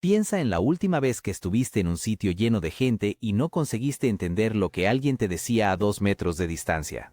Piensa en la última vez que estuviste en un sitio lleno de gente y no conseguiste entender lo que alguien te decía a 2 metros de distancia.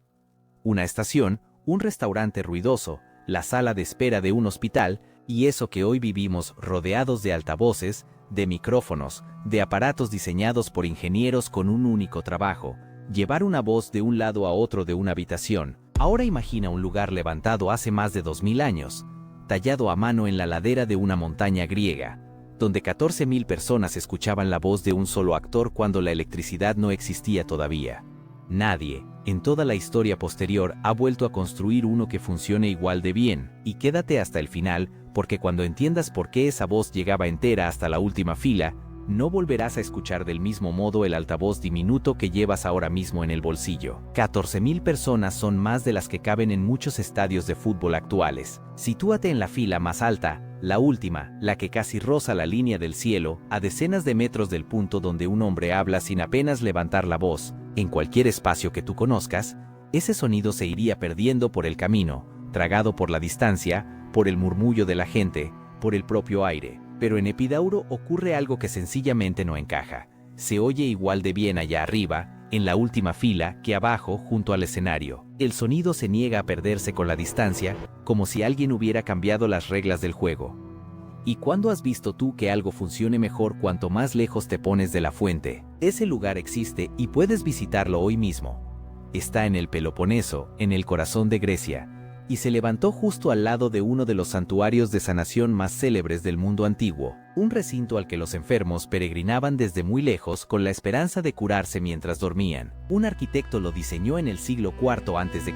Una estación, un restaurante ruidoso, la sala de espera de un hospital, y eso que hoy vivimos rodeados de altavoces, de micrófonos, de aparatos diseñados por ingenieros con un único trabajo: llevar una voz de un lado a otro de una habitación. Ahora imagina un lugar levantado hace más de 2000 años, tallado a mano en la ladera de una montaña griega, donde 14.000 personas escuchaban la voz de un solo actor cuando la electricidad no existía todavía. Nadie, en toda la historia posterior, ha vuelto a construir uno que funcione igual de bien, y quédate hasta el final, porque cuando entiendas por qué esa voz llegaba entera hasta la última fila, no volverás a escuchar del mismo modo el altavoz diminuto que llevas ahora mismo en el bolsillo. 14.000 personas son más de las que caben en muchos estadios de fútbol actuales. Sitúate en la fila más alta, la última, la que casi roza la línea del cielo, a decenas de metros del punto donde un hombre habla sin apenas levantar la voz. En cualquier espacio que tú conozcas, ese sonido se iría perdiendo por el camino, tragado por la distancia, por el murmullo de la gente, por el propio aire. Pero en Epidauro ocurre algo que sencillamente no encaja. Se oye igual de bien allá arriba, en la última fila, que abajo, junto al escenario. El sonido se niega a perderse con la distancia, como si alguien hubiera cambiado las reglas del juego. ¿Y cuándo has visto tú que algo funcione mejor cuanto más lejos te pones de la fuente? Ese lugar existe y puedes visitarlo hoy mismo. Está en el Peloponeso, en el corazón de Grecia, y se levantó justo al lado de uno de los santuarios de sanación más célebres del mundo antiguo, un recinto al que los enfermos peregrinaban desde muy lejos con la esperanza de curarse mientras dormían. Un arquitecto lo diseñó en el siglo IV a.C.,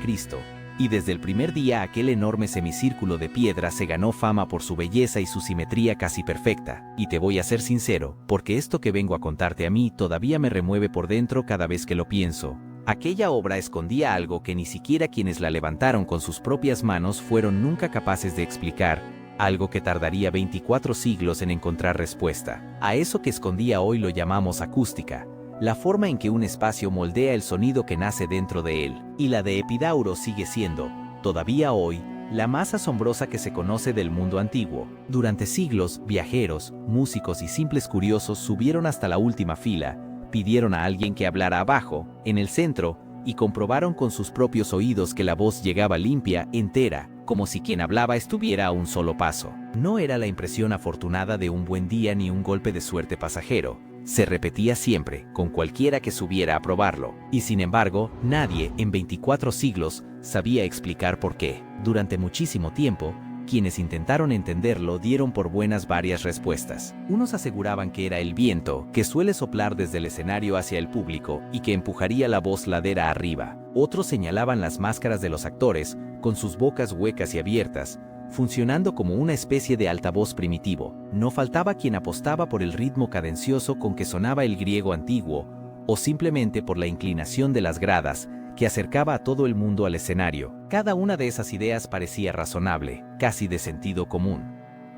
y desde el primer día aquel enorme semicírculo de piedra se ganó fama por su belleza y su simetría casi perfecta. Y te voy a ser sincero, porque esto que vengo a contarte a mí todavía me remueve por dentro cada vez que lo pienso. Aquella obra escondía algo que ni siquiera quienes la levantaron con sus propias manos fueron nunca capaces de explicar, algo que tardaría 24 siglos en encontrar respuesta. A eso que escondía hoy lo llamamos acústica, la forma en que un espacio moldea el sonido que nace dentro de él. Y la de Epidauro sigue siendo, todavía hoy, la más asombrosa que se conoce del mundo antiguo. Durante siglos, viajeros, músicos y simples curiosos subieron hasta la última fila, pidieron a alguien que hablara abajo, en el centro, y comprobaron con sus propios oídos que la voz llegaba limpia, entera, como si quien hablaba estuviera a un solo paso. No era la impresión afortunada de un buen día ni un golpe de suerte pasajero. Se repetía siempre, con cualquiera que subiera a probarlo. Y sin embargo, nadie, en 24 siglos, sabía explicar por qué. Durante muchísimo tiempo, quienes intentaron entenderlo dieron por buenas varias respuestas. Unos aseguraban que era el viento, que suele soplar desde el escenario hacia el público y que empujaría la voz ladera arriba. Otros señalaban las máscaras de los actores, con sus bocas huecas y abiertas, funcionando como una especie de altavoz primitivo. No faltaba quien apostaba por el ritmo cadencioso con que sonaba el griego antiguo, o simplemente por la inclinación de las gradas, que acercaba a todo el mundo al escenario. Cada una de esas ideas parecía razonable, casi de sentido común.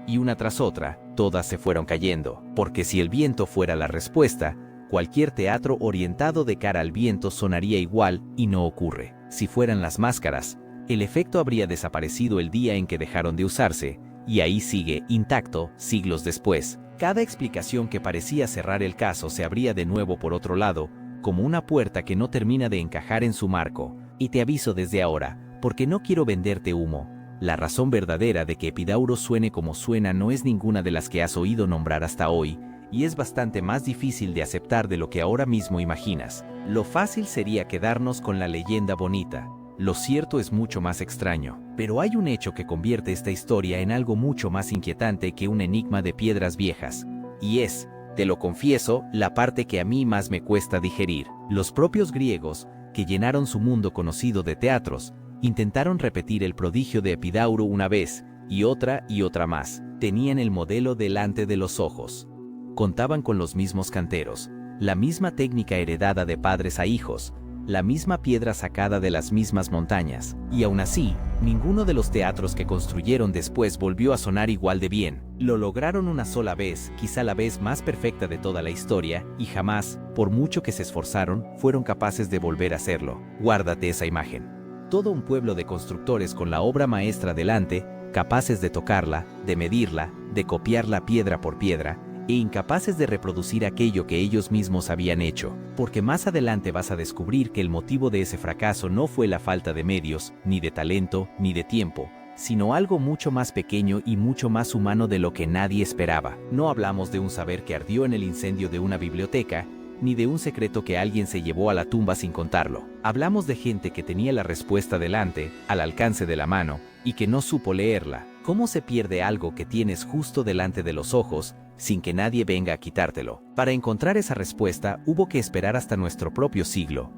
Y una tras otra, todas se fueron cayendo, porque si el viento fuera la respuesta, cualquier teatro orientado de cara al viento sonaría igual, y no ocurre. Si fueran las máscaras, el efecto habría desaparecido el día en que dejaron de usarse, y ahí sigue, intacto, siglos después. Cada explicación que parecía cerrar el caso se abría de nuevo por otro lado, como una puerta que no termina de encajar en su marco. Y te aviso desde ahora, porque no quiero venderte humo. La razón verdadera de que Epidauro suene como suena no es ninguna de las que has oído nombrar hasta hoy, y es bastante más difícil de aceptar de lo que ahora mismo imaginas. Lo fácil sería quedarnos con la leyenda bonita. Lo cierto es mucho más extraño, pero hay un hecho que convierte esta historia en algo mucho más inquietante que un enigma de piedras viejas, y es, te lo confieso, la parte que a mí más me cuesta digerir. Los propios griegos, que llenaron su mundo conocido de teatros, intentaron repetir el prodigio de Epidauro una vez, y otra más. Tenían el modelo delante de los ojos. Contaban con los mismos canteros, la misma técnica heredada de padres a hijos, la misma piedra sacada de las mismas montañas, y aún así, ninguno de los teatros que construyeron después volvió a sonar igual de bien. Lo lograron una sola vez, quizá la vez más perfecta de toda la historia, y jamás, por mucho que se esforzaron, fueron capaces de volver a hacerlo. Guárdate esa imagen. Todo un pueblo de constructores con la obra maestra delante, capaces de tocarla, de medirla, de copiarla piedra por piedra, e incapaces de reproducir aquello que ellos mismos habían hecho, porque más adelante vas a descubrir que el motivo de ese fracaso no fue la falta de medios, ni de talento, ni de tiempo, sino algo mucho más pequeño y mucho más humano de lo que nadie esperaba. No hablamos de un saber que ardió en el incendio de una biblioteca, ni de un secreto que alguien se llevó a la tumba sin contarlo. Hablamos de gente que tenía la respuesta delante, al alcance de la mano, y que no supo leerla. ¿Cómo se pierde algo que tienes justo delante de los ojos, sin que nadie venga a quitártelo? Para encontrar esa respuesta, hubo que esperar hasta nuestro propio siglo.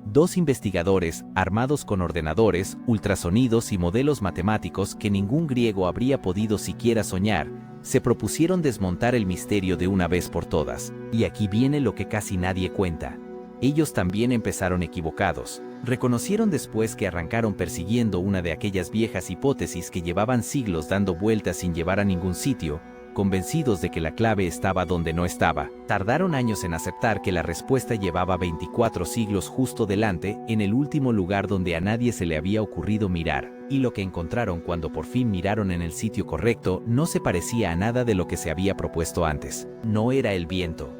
Dos investigadores, armados con ordenadores, ultrasonidos y modelos matemáticos que ningún griego habría podido siquiera soñar, se propusieron desmontar el misterio de una vez por todas. Y aquí viene lo que casi nadie cuenta. Ellos también empezaron equivocados. Reconocieron después que arrancaron persiguiendo una de aquellas viejas hipótesis que llevaban siglos dando vueltas sin llevar a ningún sitio, convencidos de que la clave estaba donde no estaba. Tardaron años en aceptar que la respuesta llevaba 24 siglos justo delante, en el último lugar donde a nadie se le había ocurrido mirar. Y lo que encontraron cuando por fin miraron en el sitio correcto no se parecía a nada de lo que se había propuesto antes. No era el viento.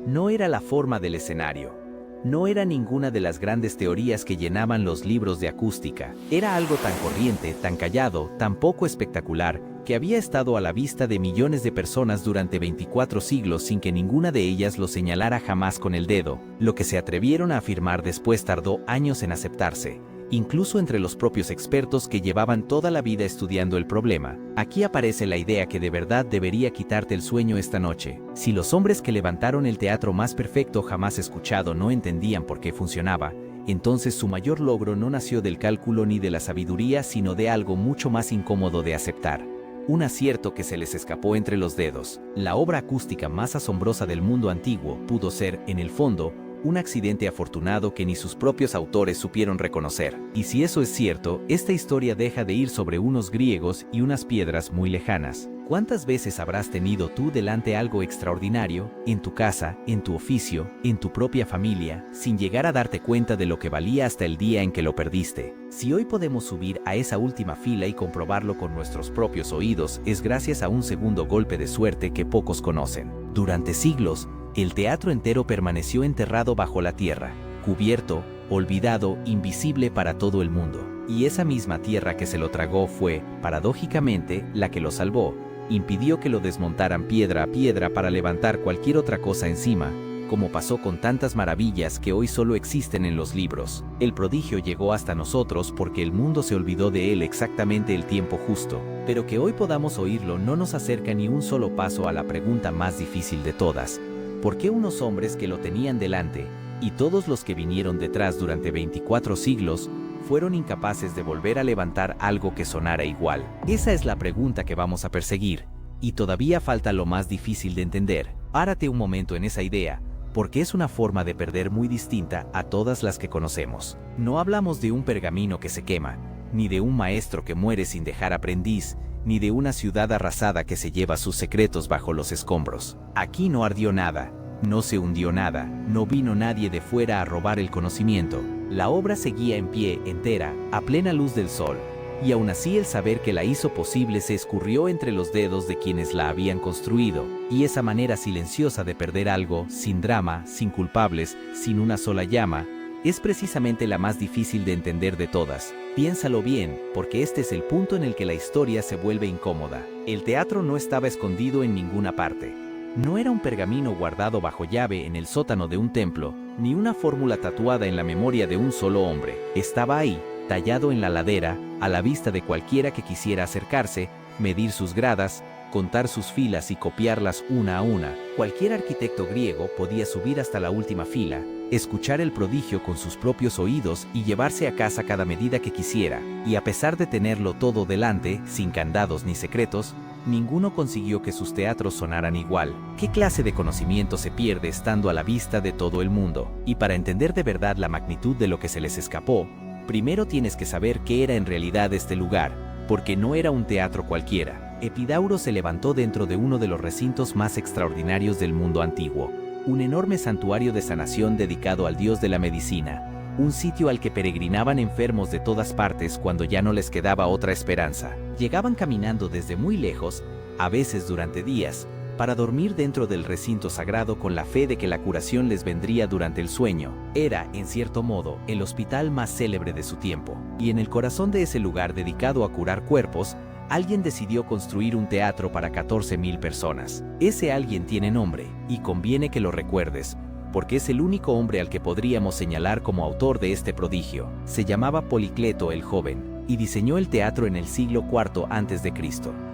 No era la forma del escenario. No era ninguna de las grandes teorías que llenaban los libros de acústica. Era algo tan corriente, tan callado, tan poco espectacular, que había estado a la vista de millones de personas durante 24 siglos sin que ninguna de ellas lo señalara jamás con el dedo. Lo que se atrevieron a afirmar después tardó años en aceptarse, incluso entre los propios expertos que llevaban toda la vida estudiando el problema. Aquí aparece la idea que de verdad debería quitarte el sueño esta noche. Si los hombres que levantaron el teatro más perfecto jamás escuchado no entendían por qué funcionaba, entonces su mayor logro no nació del cálculo ni de la sabiduría, sino de algo mucho más incómodo de aceptar. Un acierto que se les escapó entre los dedos. La obra acústica más asombrosa del mundo antiguo pudo ser, en el fondo, un accidente afortunado que ni sus propios autores supieron reconocer. Y si eso es cierto, esta historia deja de ir sobre unos griegos y unas piedras muy lejanas. ¿Cuántas veces habrás tenido tú delante algo extraordinario, en tu casa, en tu oficio, en tu propia familia, sin llegar a darte cuenta de lo que valía hasta el día en que lo perdiste? Si hoy podemos subir a esa última fila y comprobarlo con nuestros propios oídos, es gracias a un segundo golpe de suerte que pocos conocen. Durante siglos, el teatro entero permaneció enterrado bajo la tierra, cubierto, olvidado, invisible para todo el mundo. Y esa misma tierra que se lo tragó fue, paradójicamente, la que lo salvó. Impidió que lo desmontaran piedra a piedra para levantar cualquier otra cosa encima, como pasó con tantas maravillas que hoy solo existen en los libros. El prodigio llegó hasta nosotros porque el mundo se olvidó de él exactamente el tiempo justo. Pero que hoy podamos oírlo no nos acerca ni un solo paso a la pregunta más difícil de todas. ¿Por qué unos hombres que lo tenían delante, y todos los que vinieron detrás durante 24 siglos, fueron incapaces de volver a levantar algo que sonara igual? Esa es la pregunta que vamos a perseguir, y todavía falta lo más difícil de entender. Párate un momento en esa idea, porque es una forma de perder muy distinta a todas las que conocemos. No hablamos de un pergamino que se quema, ni de un maestro que muere sin dejar aprendiz, ni de una ciudad arrasada que se lleva sus secretos bajo los escombros. Aquí no ardió nada, no se hundió nada, no vino nadie de fuera a robar el conocimiento. La obra seguía en pie, entera, a plena luz del sol, y aún así el saber que la hizo posible se escurrió entre los dedos de quienes la habían construido, y esa manera silenciosa de perder algo, sin drama, sin culpables, sin una sola llama, es precisamente la más difícil de entender de todas. Piénsalo bien, porque este es el punto en el que la historia se vuelve incómoda. El teatro no estaba escondido en ninguna parte. No era un pergamino guardado bajo llave en el sótano de un templo, ni una fórmula tatuada en la memoria de un solo hombre. Estaba ahí, tallado en la ladera, a la vista de cualquiera que quisiera acercarse, medir sus gradas, contar sus filas y copiarlas una a una. Cualquier arquitecto griego podía subir hasta la última fila, escuchar el prodigio con sus propios oídos y llevarse a casa cada medida que quisiera. Y a pesar de tenerlo todo delante, sin candados ni secretos, ninguno consiguió que sus teatros sonaran igual. ¿Qué clase de conocimiento se pierde estando a la vista de todo el mundo? Y para entender de verdad la magnitud de lo que se les escapó, primero tienes que saber qué era en realidad este lugar, porque no era un teatro cualquiera. Epidauro se levantó dentro de uno de los recintos más extraordinarios del mundo antiguo, un enorme santuario de sanación dedicado al dios de la medicina, un sitio al que peregrinaban enfermos de todas partes cuando ya no les quedaba otra esperanza. Llegaban caminando desde muy lejos, a veces durante días, para dormir dentro del recinto sagrado con la fe de que la curación les vendría durante el sueño. Era, en cierto modo, el hospital más célebre de su tiempo. Y en el corazón de ese lugar dedicado a curar cuerpos, alguien decidió construir un teatro para 14.000 personas. Ese alguien tiene nombre, y conviene que lo recuerdes, porque es el único hombre al que podríamos señalar como autor de este prodigio. Se llamaba Policleto el Joven, y diseñó el teatro en el siglo IV a.C.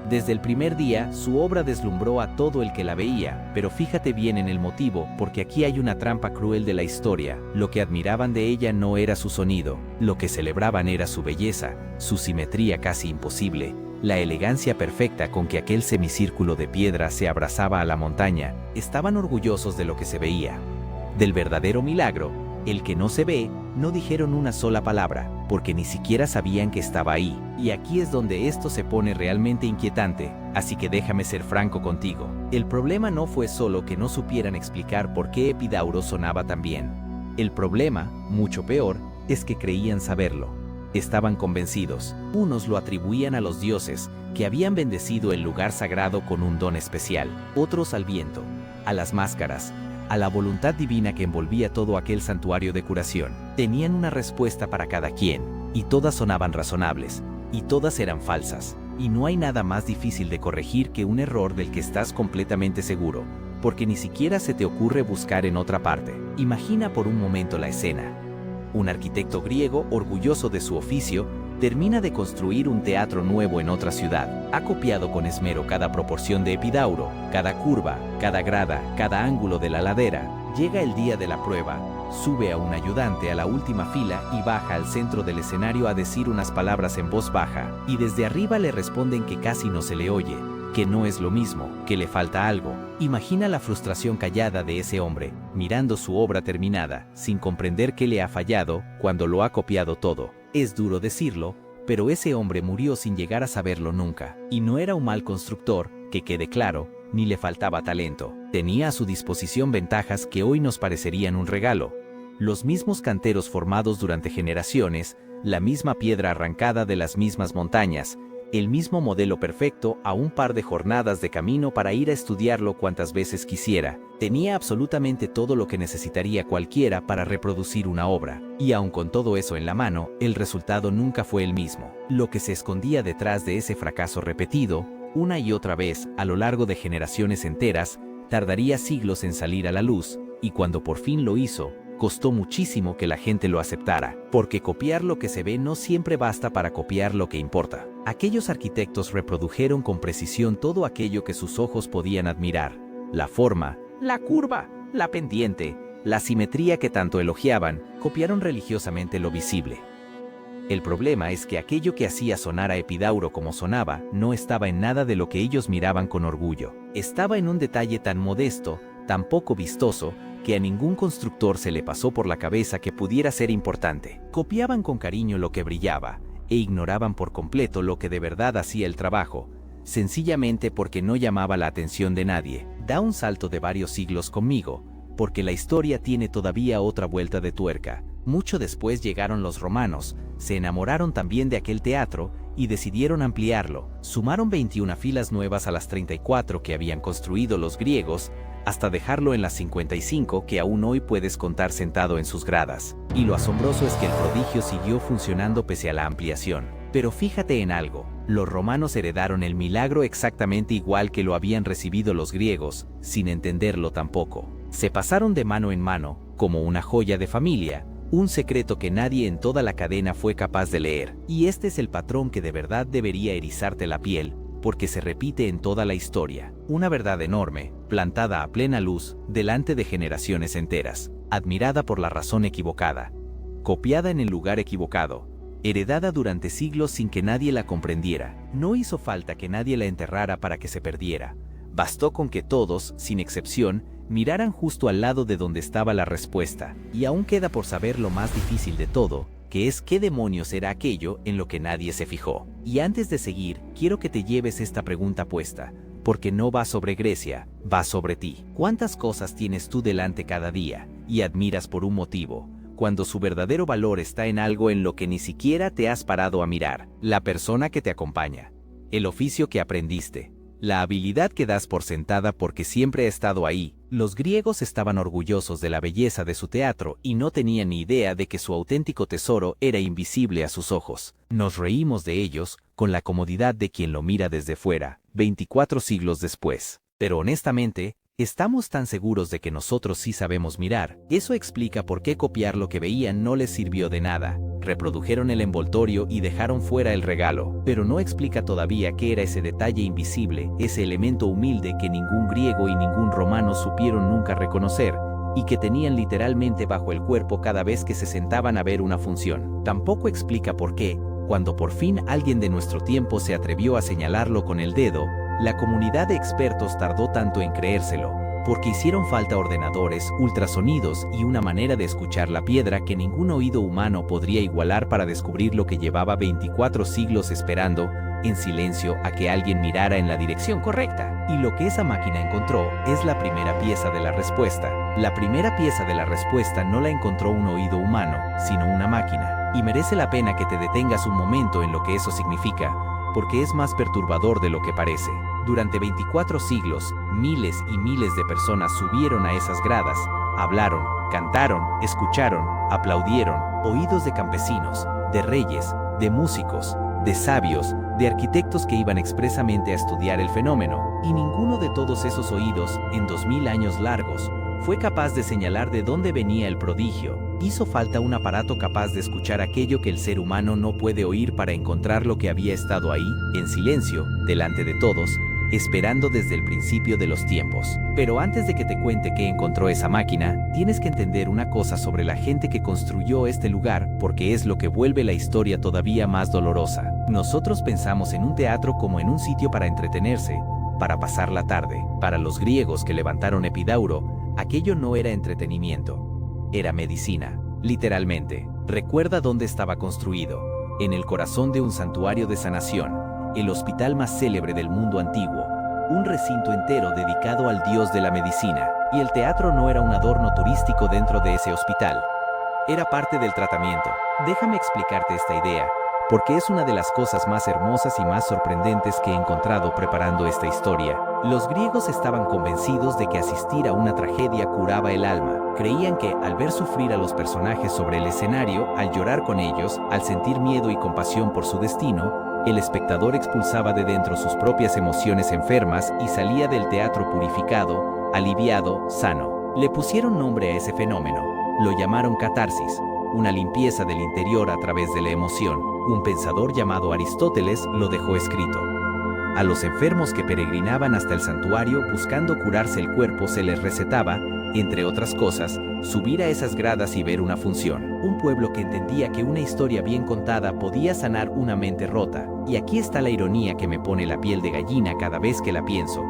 Desde el primer día, su obra deslumbró a todo el que la veía, pero fíjate bien en el motivo, porque aquí hay una trampa cruel de la historia. Lo que admiraban de ella no era su sonido, lo que celebraban era su belleza, su simetría casi imposible, la elegancia perfecta con que aquel semicírculo de piedra se abrazaba a la montaña. Estaban orgullosos de lo que se veía. Del verdadero milagro, el que no se ve, no dijeron una sola palabra, porque ni siquiera sabían que estaba ahí. Y aquí es donde esto se pone realmente inquietante, así que déjame ser franco contigo. El problema no fue solo que no supieran explicar por qué Epidauro sonaba tan bien. El problema, mucho peor, es que creían saberlo. Estaban convencidos. Unos lo atribuían a los dioses, que habían bendecido el lugar sagrado con un don especial. Otros al viento, a las máscaras, a la voluntad divina que envolvía todo aquel santuario de curación. Tenían una respuesta para cada quien, y todas sonaban razonables, y todas eran falsas. Y no hay nada más difícil de corregir que un error del que estás completamente seguro, porque ni siquiera se te ocurre buscar en otra parte. Imagina por un momento la escena. Un arquitecto griego, orgulloso de su oficio, termina de construir un teatro nuevo en otra ciudad. Ha copiado con esmero cada proporción de Epidauro, cada curva, cada grada, cada ángulo de la ladera. Llega el día de la prueba, sube a un ayudante a la última fila y baja al centro del escenario a decir unas palabras en voz baja, y desde arriba le responden que casi no se le oye, que no es lo mismo, que le falta algo. Imagina la frustración callada de ese hombre, mirando su obra terminada, sin comprender qué le ha fallado, cuando lo ha copiado todo. Es duro decirlo, pero ese hombre murió sin llegar a saberlo nunca. Y no era un mal constructor, que quede claro, ni le faltaba talento. Tenía a su disposición ventajas que hoy nos parecerían un regalo. Los mismos canteros formados durante generaciones, la misma piedra arrancada de las mismas montañas, el mismo modelo perfecto a un par de jornadas de camino para ir a estudiarlo cuantas veces quisiera. Tenía absolutamente todo lo que necesitaría cualquiera para reproducir una obra. Y aun con todo eso en la mano, el resultado nunca fue el mismo. Lo que se escondía detrás de ese fracaso repetido, una y otra vez, a lo largo de generaciones enteras, tardaría siglos en salir a la luz, y cuando por fin lo hizo, costó muchísimo que la gente lo aceptara, porque copiar lo que se ve no siempre basta para copiar lo que importa. Aquellos arquitectos reprodujeron con precisión todo aquello que sus ojos podían admirar: la forma, la curva, la pendiente, la simetría que tanto elogiaban. Copiaron religiosamente lo visible. El problema es que aquello que hacía sonar a Epidauro como sonaba no estaba en nada de lo que ellos miraban con orgullo. Estaba en un detalle tan modesto, tan poco vistoso, que a ningún constructor se le pasó por la cabeza que pudiera ser importante. Copiaban con cariño lo que brillaba, e ignoraban por completo lo que de verdad hacía el trabajo, sencillamente porque no llamaba la atención de nadie. Da un salto de varios siglos conmigo, porque la historia tiene todavía otra vuelta de tuerca. Mucho después llegaron los romanos, se enamoraron también de aquel teatro y decidieron ampliarlo. Sumaron 21 filas nuevas a las 34 que habían construido los griegos, hasta dejarlo en las 55 que aún hoy puedes contar sentado en sus gradas. Y lo asombroso es que el prodigio siguió funcionando pese a la ampliación. Pero fíjate en algo, los romanos heredaron el milagro exactamente igual que lo habían recibido los griegos, sin entenderlo tampoco. Se pasaron de mano en mano, como una joya de familia, un secreto que nadie en toda la cadena fue capaz de leer. Y este es el patrón que de verdad debería erizarte la piel, porque se repite en toda la historia. Una verdad enorme, plantada a plena luz, delante de generaciones enteras, admirada por la razón equivocada, copiada en el lugar equivocado, heredada durante siglos sin que nadie la comprendiera. No hizo falta que nadie la enterrara para que se perdiera. Bastó con que todos, sin excepción, miraran justo al lado de donde estaba la respuesta. Y aún queda por saber lo más difícil de todo, que es qué demonios era aquello en lo que nadie se fijó. Y antes de seguir, quiero que te lleves esta pregunta puesta, porque no va sobre Grecia, va sobre ti. ¿Cuántas cosas tienes tú delante cada día, y admiras por un motivo, cuando su verdadero valor está en algo en lo que ni siquiera te has parado a mirar? La persona que te acompaña, el oficio que aprendiste, la habilidad que das por sentada porque siempre ha estado ahí. Los griegos estaban orgullosos de la belleza de su teatro y no tenían ni idea de que su auténtico tesoro era invisible a sus ojos. Nos reímos de ellos, con la comodidad de quien lo mira desde fuera, 24 siglos después. Pero honestamente, estamos tan seguros de que nosotros sí sabemos mirar. Eso explica por qué copiar lo que veían no les sirvió de nada. Reprodujeron el envoltorio y dejaron fuera el regalo. Pero no explica todavía qué era ese detalle invisible, ese elemento humilde que ningún griego y ningún romano supieron nunca reconocer, y que tenían literalmente bajo el cuerpo cada vez que se sentaban a ver una función. Tampoco explica por qué, cuando por fin alguien de nuestro tiempo se atrevió a señalarlo con el dedo, la comunidad de expertos tardó tanto en creérselo, porque hicieron falta ordenadores, ultrasonidos y una manera de escuchar la piedra que ningún oído humano podría igualar para descubrir lo que llevaba 24 siglos esperando, en silencio, a que alguien mirara en la dirección correcta. Y lo que esa máquina encontró es la primera pieza de la respuesta. La primera pieza de la respuesta no la encontró un oído humano, sino una máquina. Y merece la pena que te detengas un momento en lo que eso significa, porque es más perturbador de lo que parece. Durante 24 siglos, miles y miles de personas subieron a esas gradas, hablaron, cantaron, escucharon, aplaudieron, oídos de campesinos, de reyes, de músicos, de sabios, de arquitectos que iban expresamente a estudiar el fenómeno, y ninguno de todos esos oídos, en 2000 años largos, fue capaz de señalar de dónde venía el prodigio. Hizo falta un aparato capaz de escuchar aquello que el ser humano no puede oír para encontrar lo que había estado ahí, en silencio, delante de todos, esperando desde el principio de los tiempos. Pero antes de que te cuente qué encontró esa máquina, tienes que entender una cosa sobre la gente que construyó este lugar, porque es lo que vuelve la historia todavía más dolorosa. Nosotros pensamos en un teatro como en un sitio para entretenerse, para pasar la tarde. Para los griegos que levantaron Epidauro, aquello no era entretenimiento. Era medicina, literalmente. Recuerda dónde estaba construido, en el corazón de un santuario de sanación, el hospital más célebre del mundo antiguo, un recinto entero dedicado al dios de la medicina. Y el teatro no era un adorno turístico dentro de ese hospital. Era parte del tratamiento. Déjame explicarte esta idea, porque es una de las cosas más hermosas y más sorprendentes que he encontrado preparando esta historia. Los griegos estaban convencidos de que asistir a una tragedia curaba el alma. Creían que, al ver sufrir a los personajes sobre el escenario, al llorar con ellos, al sentir miedo y compasión por su destino, el espectador expulsaba de dentro sus propias emociones enfermas y salía del teatro purificado, aliviado, sano. Le pusieron nombre a ese fenómeno. Lo llamaron catarsis, una limpieza del interior a través de la emoción. Un pensador llamado Aristóteles lo dejó escrito. A los enfermos que peregrinaban hasta el santuario buscando curarse el cuerpo se les recetaba, entre otras cosas, subir a esas gradas y ver una función. Un pueblo que entendía que una historia bien contada podía sanar una mente rota. Y aquí está la ironía que me pone la piel de gallina cada vez que la pienso.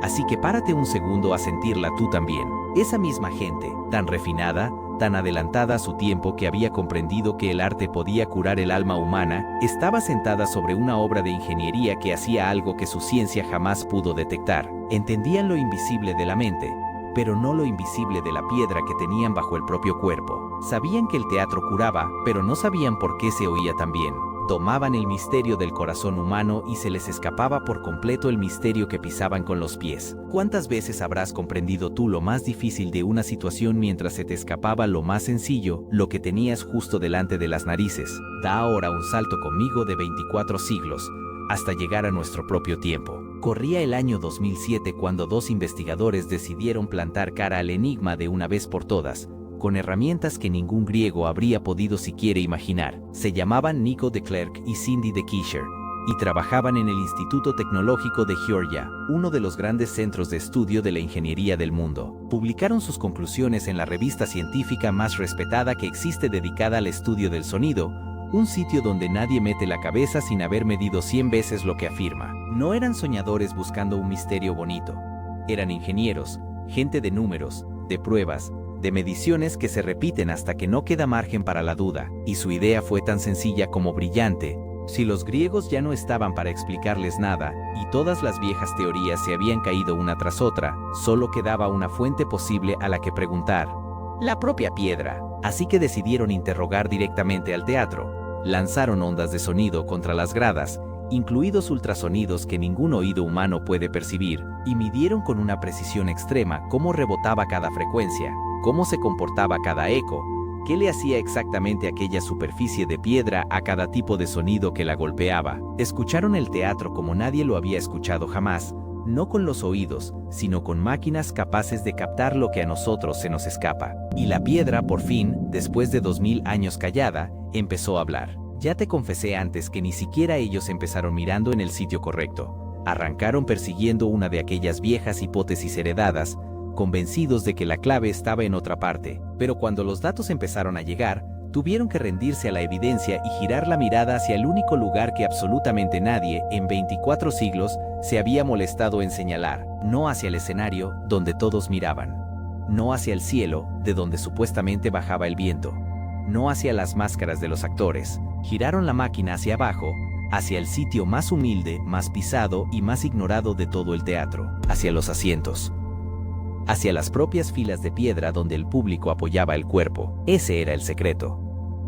Así que párate un segundo a sentirla tú también. Esa misma gente, tan refinada, tan adelantada a su tiempo que había comprendido que el arte podía curar el alma humana, estaba sentada sobre una obra de ingeniería que hacía algo que su ciencia jamás pudo detectar. Entendían lo invisible de la mente, pero no lo invisible de la piedra que tenían bajo el propio cuerpo. Sabían que el teatro curaba, pero no sabían por qué se oía tan bien. Tomaban el misterio del corazón humano y se les escapaba por completo el misterio que pisaban con los pies. ¿Cuántas veces habrás comprendido tú lo más difícil de una situación mientras se te escapaba lo más sencillo, lo que tenías justo delante de las narices? Da ahora un salto conmigo de 24 siglos, hasta llegar a nuestro propio tiempo. Corría el año 2007 cuando dos investigadores decidieron plantar cara al enigma de una vez por todas, con herramientas que ningún griego habría podido siquiera imaginar. Se llamaban Nico de Klerk y Cindy de Kischer, y trabajaban en el Instituto Tecnológico de Georgia, uno de los grandes centros de estudio de la ingeniería del mundo. Publicaron sus conclusiones en la revista científica más respetada que existe dedicada al estudio del sonido, un sitio donde nadie mete la cabeza sin haber medido 100 veces lo que afirma. No eran soñadores buscando un misterio bonito. Eran ingenieros, gente de números, de pruebas, de mediciones que se repiten hasta que no queda margen para la duda, y su idea fue tan sencilla como brillante. Si los griegos ya no estaban para explicarles nada, y todas las viejas teorías se habían caído una tras otra, solo quedaba una fuente posible a la que preguntar: la propia piedra. Así que decidieron interrogar directamente al teatro. Lanzaron ondas de sonido contra las gradas, incluidos ultrasonidos que ningún oído humano puede percibir, y midieron con una precisión extrema cómo rebotaba cada frecuencia, cómo se comportaba cada eco, qué le hacía exactamente aquella superficie de piedra a cada tipo de sonido que la golpeaba. Escucharon el teatro como nadie lo había escuchado jamás, no con los oídos, sino con máquinas capaces de captar lo que a nosotros se nos escapa. Y la piedra, por fin, después de 2000 años callada, empezó a hablar. Ya te confesé antes que ni siquiera ellos empezaron mirando en el sitio correcto. Arrancaron persiguiendo una de aquellas viejas hipótesis heredadas, convencidos de que la clave estaba en otra parte. Pero cuando los datos empezaron a llegar, tuvieron que rendirse a la evidencia y girar la mirada hacia el único lugar que absolutamente nadie, en 24 siglos, se había molestado en señalar, no hacia el escenario, donde todos miraban, no hacia el cielo, de donde supuestamente bajaba el viento, no hacia las máscaras de los actores. Giraron la máquina hacia abajo, hacia el sitio más humilde, más pisado y más ignorado de todo el teatro, hacia los asientos, hacia las propias filas de piedra donde el público apoyaba el cuerpo. Ese era el secreto.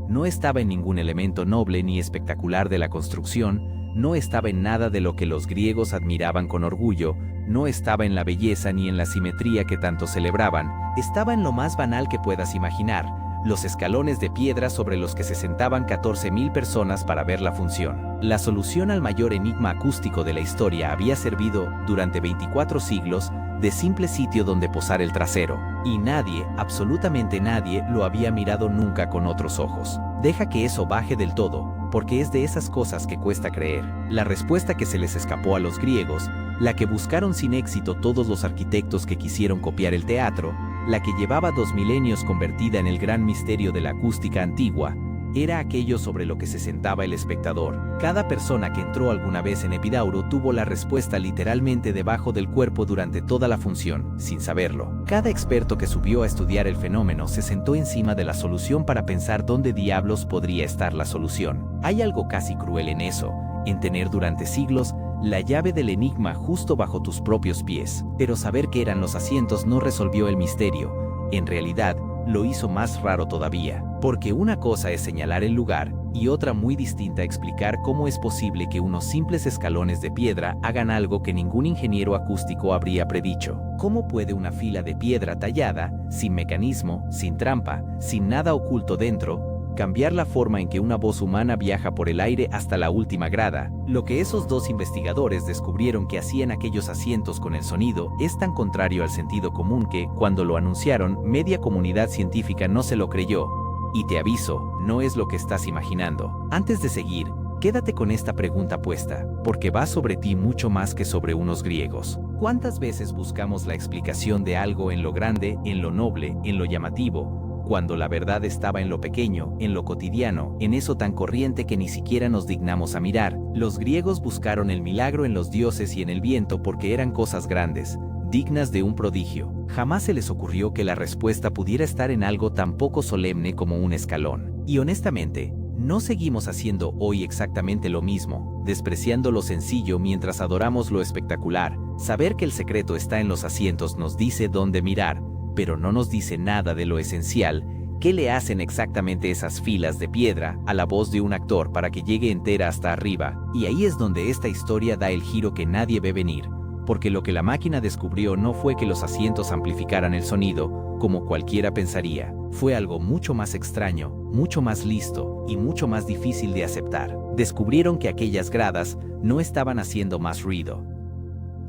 No estaba en ningún elemento noble ni espectacular de la construcción, no estaba en nada de lo que los griegos admiraban con orgullo, no estaba en la belleza ni en la simetría que tanto celebraban, estaba en lo más banal que puedas imaginar, los escalones de piedra sobre los que se sentaban 14.000 personas para ver la función. La solución al mayor enigma acústico de la historia había servido, durante 24 siglos, de simple sitio donde posar el trasero, y nadie, absolutamente nadie, lo había mirado nunca con otros ojos. Deja que eso baje del todo, porque es de esas cosas que cuesta creer. La respuesta que se les escapó a los griegos, la que buscaron sin éxito todos los arquitectos que quisieron copiar el teatro, la que llevaba 2 milenios convertida en el gran misterio de la acústica antigua, era aquello sobre lo que se sentaba el espectador. Cada persona que entró alguna vez en Epidauro tuvo la respuesta literalmente debajo del cuerpo durante toda la función, sin saberlo. Cada experto que subió a estudiar el fenómeno se sentó encima de la solución para pensar dónde diablos podría estar la solución. Hay algo casi cruel en eso, en tener durante siglos la llave del enigma justo bajo tus propios pies. Pero saber que eran los asientos no resolvió el misterio. En realidad, lo hizo más raro todavía, porque una cosa es señalar el lugar y otra muy distinta explicar cómo es posible que unos simples escalones de piedra hagan algo que ningún ingeniero acústico habría predicho. ¿Cómo puede una fila de piedra tallada, sin mecanismo, sin trampa, sin nada oculto dentro, cambiar la forma en que una voz humana viaja por el aire hasta la última grada? Lo que esos dos investigadores descubrieron que hacían aquellos asientos con el sonido es tan contrario al sentido común que, cuando lo anunciaron, media comunidad científica no se lo creyó. Y te aviso, no es lo que estás imaginando. Antes de seguir, quédate con esta pregunta puesta, porque va sobre ti mucho más que sobre unos griegos. ¿Cuántas veces buscamos la explicación de algo en lo grande, en lo noble, en lo llamativo, cuando la verdad estaba en lo pequeño, en lo cotidiano, en eso tan corriente que ni siquiera nos dignamos a mirar? Los griegos buscaron el milagro en los dioses y en el viento porque eran cosas grandes, dignas de un prodigio. Jamás se les ocurrió que la respuesta pudiera estar en algo tan poco solemne como un escalón. Y honestamente, ¿no seguimos haciendo hoy exactamente lo mismo, despreciando lo sencillo mientras adoramos lo espectacular? Saber que el secreto está en los asientos nos dice dónde mirar, pero no nos dice nada de lo esencial. ¿Qué le hacen exactamente esas filas de piedra a la voz de un actor para que llegue entera hasta arriba? Y ahí es donde esta historia da el giro que nadie ve venir, porque lo que la máquina descubrió no fue que los asientos amplificaran el sonido, como cualquiera pensaría. Fue algo mucho más extraño, mucho más listo y mucho más difícil de aceptar. Descubrieron que aquellas gradas no estaban haciendo más ruido.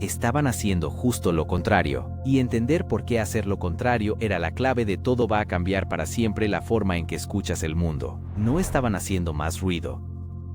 Estaban haciendo justo lo contrario, y entender por qué hacer lo contrario era la clave de todo. Va a cambiar para siempre la forma en que escuchas el mundo. No estaban haciendo más ruido.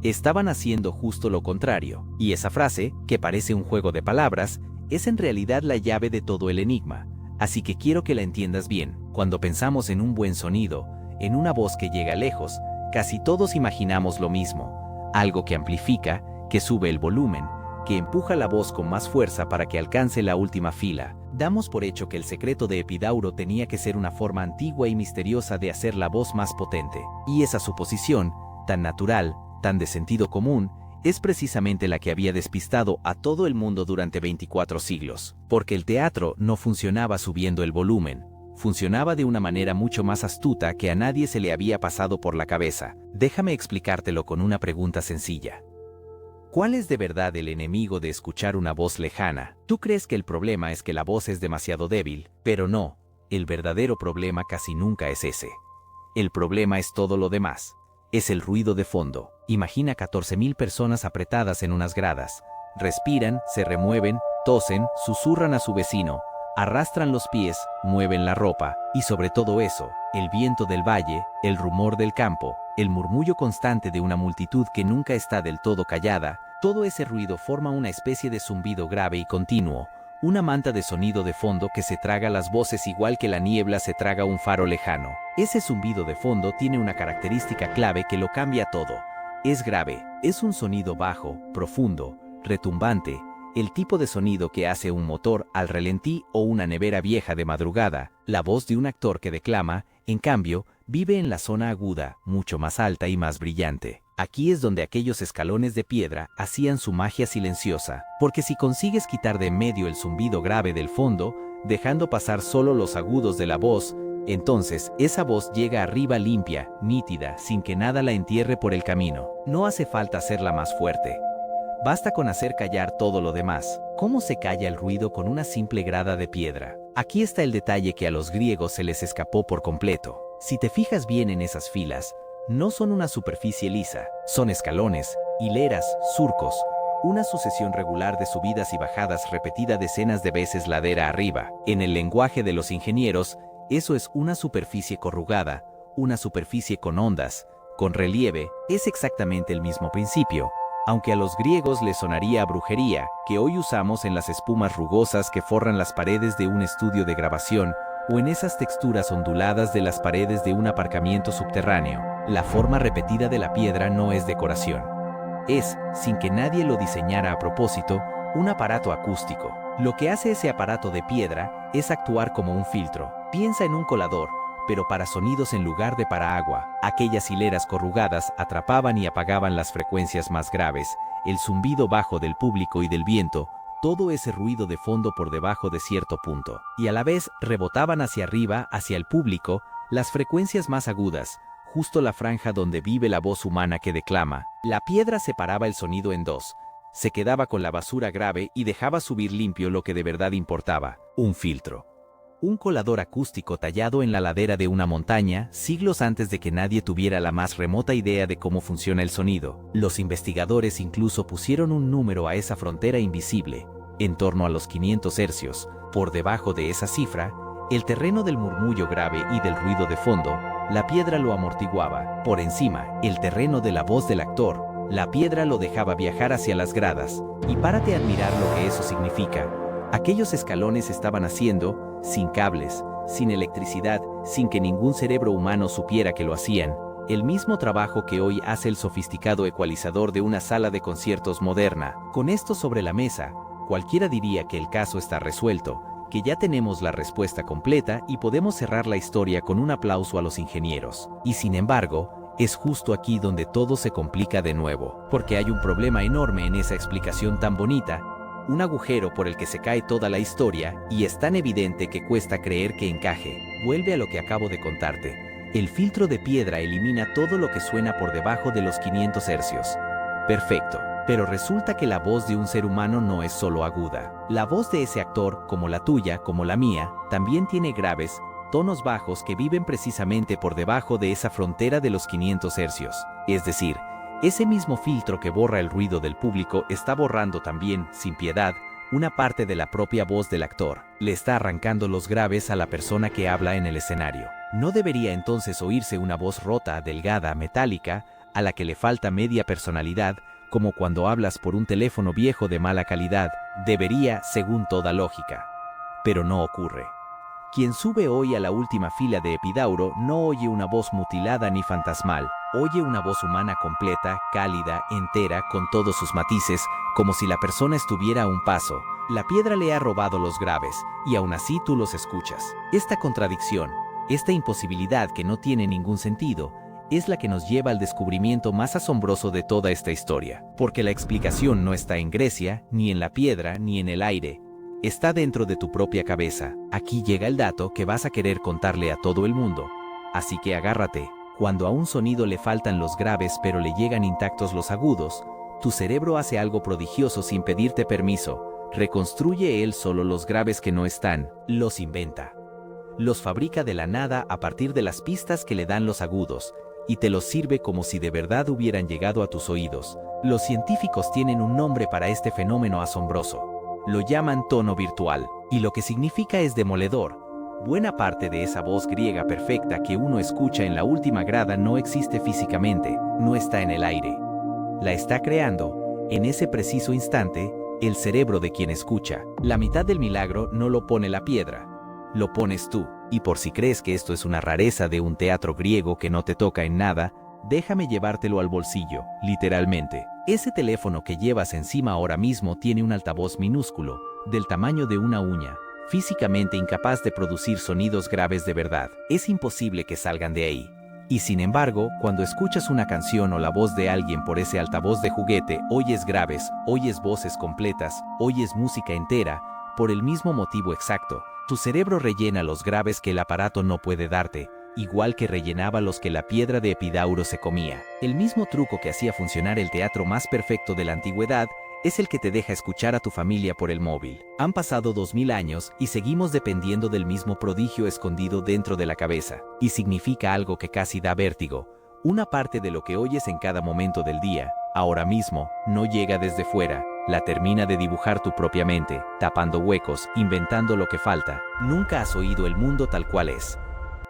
Estaban haciendo justo lo contrario. Y esa frase, que parece un juego de palabras, es en realidad la llave de todo el enigma. Así que quiero que la entiendas bien. Cuando pensamos en un buen sonido, en una voz que llega lejos, casi todos imaginamos lo mismo. Algo que amplifica, que sube el volumen, que empuja la voz con más fuerza para que alcance la última fila. Damos por hecho que el secreto de Epidauro tenía que ser una forma antigua y misteriosa de hacer la voz más potente. Y esa suposición, tan natural, tan de sentido común, es precisamente la que había despistado a todo el mundo durante 24 siglos. Porque el teatro no funcionaba subiendo el volumen, funcionaba de una manera mucho más astuta que a nadie se le había pasado por la cabeza. Déjame explicártelo con una pregunta sencilla. ¿Cuál es de verdad el enemigo de escuchar una voz lejana? Tú crees que el problema es que la voz es demasiado débil, pero no, el verdadero problema casi nunca es ese. El problema es todo lo demás. Es el ruido de fondo. Imagina 14.000 personas apretadas en unas gradas. Respiran, se remueven, tosen, susurran a su vecino, arrastran los pies, mueven la ropa, y sobre todo eso, el viento del valle, el rumor del campo, el murmullo constante de una multitud que nunca está del todo callada. Todo ese ruido forma una especie de zumbido grave y continuo, una manta de sonido de fondo que se traga las voces igual que la niebla se traga un faro lejano. Ese zumbido de fondo tiene una característica clave que lo cambia todo. Es grave, es un sonido bajo, profundo, retumbante, el tipo de sonido que hace un motor al relentí o una nevera vieja de madrugada. La voz de un actor que declama, en cambio, vive en la zona aguda, mucho más alta y más brillante. Aquí es donde aquellos escalones de piedra hacían su magia silenciosa, porque si consigues quitar de en medio el zumbido grave del fondo, dejando pasar solo los agudos de la voz, entonces esa voz llega arriba limpia, nítida, sin que nada la entierre por el camino. No hace falta hacerla más fuerte. Basta con hacer callar todo lo demás. ¿Cómo se calla el ruido con una simple grada de piedra? Aquí está el detalle que a los griegos se les escapó por completo. Si te fijas bien en esas filas, no son una superficie lisa, son escalones, hileras, surcos, una sucesión regular de subidas y bajadas repetida decenas de veces ladera arriba. En el lenguaje de los ingenieros, eso es una superficie corrugada, una superficie con ondas, con relieve. Es exactamente el mismo principio, aunque a los griegos les sonaría a brujería, que hoy usamos en las espumas rugosas que forran las paredes de un estudio de grabación o en esas texturas onduladas de las paredes de un aparcamiento subterráneo. La forma repetida de la piedra no es decoración. Es, sin que nadie lo diseñara a propósito, un aparato acústico. Lo que hace ese aparato de piedra es actuar como un filtro. Piensa en un colador, pero para sonidos en lugar de para agua. Aquellas hileras corrugadas atrapaban y apagaban las frecuencias más graves, el zumbido bajo del público y del viento, todo ese ruido de fondo por debajo de cierto punto. Y a la vez rebotaban hacia arriba, hacia el público, las frecuencias más agudas, justo la franja donde vive la voz humana que declama. La piedra separaba el sonido en dos. Se quedaba con la basura grave y dejaba subir limpio lo que de verdad importaba, un filtro. Un colador acústico tallado en la ladera de una montaña, siglos antes de que nadie tuviera la más remota idea de cómo funciona el sonido. Los investigadores incluso pusieron un número a esa frontera invisible, en torno a los 500 hercios. Por debajo de esa cifra, el terreno del murmullo grave y del ruido de fondo, la piedra lo amortiguaba. Por encima, el terreno de la voz del actor, la piedra lo dejaba viajar hacia las gradas. Y párate a admirar lo que eso significa. Aquellos escalones estaban haciendo, sin cables, sin electricidad, sin que ningún cerebro humano supiera que lo hacían, el mismo trabajo que hoy hace el sofisticado ecualizador de una sala de conciertos moderna. Con esto sobre la mesa, cualquiera diría que el caso está resuelto, que ya tenemos la respuesta completa y podemos cerrar la historia con un aplauso a los ingenieros. Y sin embargo, es justo aquí donde todo se complica de nuevo, porque hay un problema enorme en esa explicación tan bonita, un agujero por el que se cae toda la historia y es tan evidente que cuesta creer que encaje. Vuelve a lo que acabo de contarte. El filtro de piedra elimina todo lo que suena por debajo de los 500 hercios. Perfecto. Pero resulta que la voz de un ser humano no es solo aguda. La voz de ese actor, como la tuya, como la mía, también tiene graves, tonos bajos que viven precisamente por debajo de esa frontera de los 500 hercios. Es decir, ese mismo filtro que borra el ruido del público está borrando también, sin piedad, una parte de la propia voz del actor. Le está arrancando los graves a la persona que habla en el escenario. ¿No debería entonces oírse una voz rota, delgada, metálica, a la que le falta media personalidad, como cuando hablas por un teléfono viejo de mala calidad? Debería, según toda lógica. Pero no ocurre. Quien sube hoy a la última fila de Epidauro no oye una voz mutilada ni fantasmal, oye una voz humana completa, cálida, entera, con todos sus matices, como si la persona estuviera a un paso. La piedra le ha robado los graves, y aún así tú los escuchas. Esta contradicción, esta imposibilidad que no tiene ningún sentido, es la que nos lleva al descubrimiento más asombroso de toda esta historia. Porque la explicación no está en Grecia, ni en la piedra, ni en el aire. Está dentro de tu propia cabeza. Aquí llega el dato que vas a querer contarle a todo el mundo. Así que agárrate. Cuando a un sonido le faltan los graves pero le llegan intactos los agudos, Tu cerebro hace algo prodigioso sin pedirte permiso. Reconstruye él solo los graves que no están, los inventa. Los fabrica de la nada a partir de las pistas que le dan los agudos, y te los sirve como si de verdad hubieran llegado a tus oídos. Los científicos tienen un nombre para este fenómeno asombroso. Lo llaman tono virtual, y lo que significa es demoledor. Buena parte de esa voz griega perfecta que uno escucha en la última grada no existe físicamente, no está en el aire. La está creando, en ese preciso instante, el cerebro de quien escucha. La mitad del milagro no lo pone la piedra, lo pones tú. Y por si crees que esto es una rareza de un teatro griego que no te toca en nada, déjame llevártelo al bolsillo, literalmente. Ese teléfono que llevas encima ahora mismo tiene un altavoz minúsculo, del tamaño de una uña, físicamente incapaz de producir sonidos graves de verdad. Es imposible que salgan de ahí. Y sin embargo, cuando escuchas una canción o la voz de alguien por ese altavoz de juguete, oyes graves, oyes voces completas, oyes música entera, por el mismo motivo exacto. Tu cerebro rellena los graves que el aparato no puede darte, igual que rellenaba los que la piedra de Epidauro se comía. El mismo truco que hacía funcionar el teatro más perfecto de la antigüedad es el que te deja escuchar a tu familia por el móvil. Han pasado 2000 años y seguimos dependiendo del mismo prodigio escondido dentro de la cabeza. Y significa algo que casi da vértigo. Una parte de lo que oyes en cada momento del día, ahora mismo, no llega desde fuera. La termina de dibujar tu propia mente, tapando huecos, inventando lo que falta. Nunca has oído el mundo tal cual es.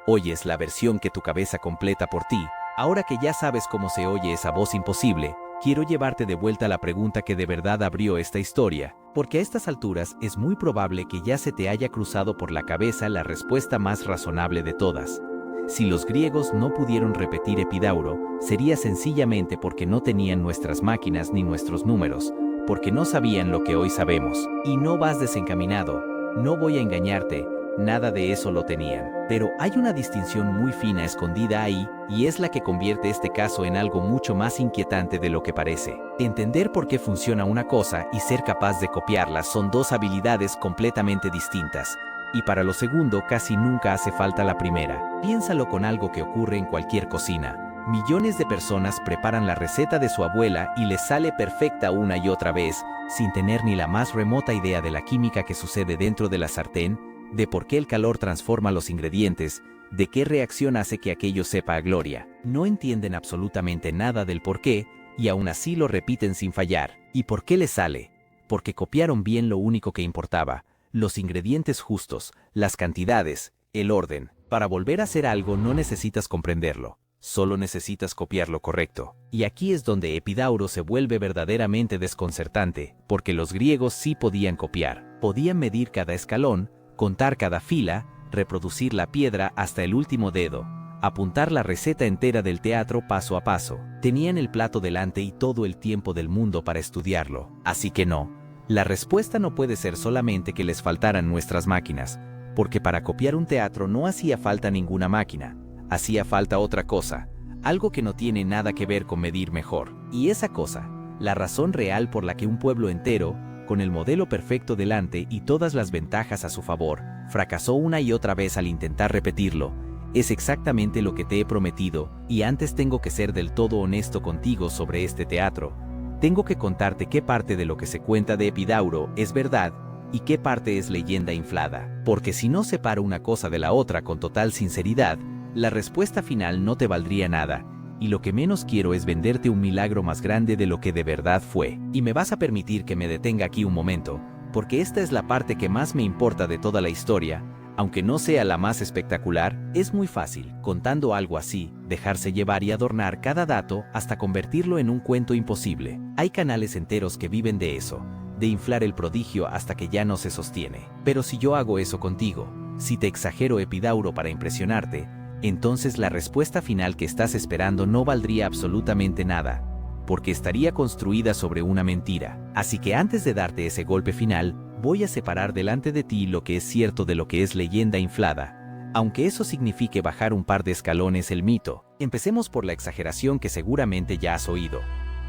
Oyes la versión que tu cabeza completa por ti. Ahora que ya sabes cómo se oye esa voz imposible, quiero llevarte de vuelta a la pregunta que de verdad abrió esta historia, porque a estas alturas es muy probable que ya se te haya cruzado por la cabeza la respuesta más razonable de todas. Si los griegos no pudieron repetir Epidauro, sería sencillamente porque no tenían nuestras máquinas ni nuestros números, porque no sabían lo que hoy sabemos. Y no vas desencaminado, no voy a engañarte, nada de eso lo tenían. Pero hay una distinción muy fina escondida ahí, y es la que convierte este caso en algo mucho más inquietante de lo que parece. Entender por qué funciona una cosa y ser capaz de copiarla son dos habilidades completamente distintas. Y para lo segundo casi nunca hace falta la primera. Piénsalo con algo que ocurre en cualquier cocina. Millones de personas preparan la receta de su abuela y les sale perfecta una y otra vez, sin tener ni la más remota idea de la química que sucede dentro de la sartén, de por qué el calor transforma los ingredientes, de qué reacción hace que aquello sepa a gloria. No entienden absolutamente nada del por qué, y aún así lo repiten sin fallar. ¿Y por qué les sale? Porque copiaron bien lo único que importaba, los ingredientes justos, las cantidades, el orden. Para volver a hacer algo no necesitas comprenderlo. Solo necesitas copiar lo correcto. Y aquí es donde Epidauro se vuelve verdaderamente desconcertante, porque los griegos sí podían copiar. Podían medir cada escalón, contar cada fila, reproducir la piedra hasta el último dedo, apuntar la receta entera del teatro paso a paso. Tenían el plato delante y todo el tiempo del mundo para estudiarlo. Así que no, la respuesta no puede ser solamente que les faltaran nuestras máquinas, porque para copiar un teatro no hacía falta ninguna máquina. Hacía falta otra cosa, algo que no tiene nada que ver con medir mejor. Y esa cosa, la razón real por la que un pueblo entero, con el modelo perfecto delante y todas las ventajas a su favor, fracasó una y otra vez al intentar repetirlo, es exactamente lo que te he prometido, y antes tengo que ser del todo honesto contigo sobre este teatro. Tengo que contarte qué parte de lo que se cuenta de Epidauro es verdad y qué parte es leyenda inflada, porque si no separo una cosa de la otra con total sinceridad, la respuesta final no te valdría nada, y lo que menos quiero es venderte un milagro más grande de lo que de verdad fue. Y me vas a permitir que me detenga aquí un momento, porque esta es la parte que más me importa de toda la historia. Aunque no sea la más espectacular, es muy fácil, contando algo así, dejarse llevar y adornar cada dato hasta convertirlo en un cuento imposible. Hay canales enteros que viven de eso, de inflar el prodigio hasta que ya no se sostiene. Pero si yo hago eso contigo, si te exagero Epidauro para impresionarte, entonces la respuesta final que estás esperando no valdría absolutamente nada, porque estaría construida sobre una mentira. Así que antes de darte ese golpe final, voy a separar delante de ti lo que es cierto de lo que es leyenda inflada, aunque eso signifique bajar un par de escalones el mito. Empecemos por la exageración que seguramente ya has oído.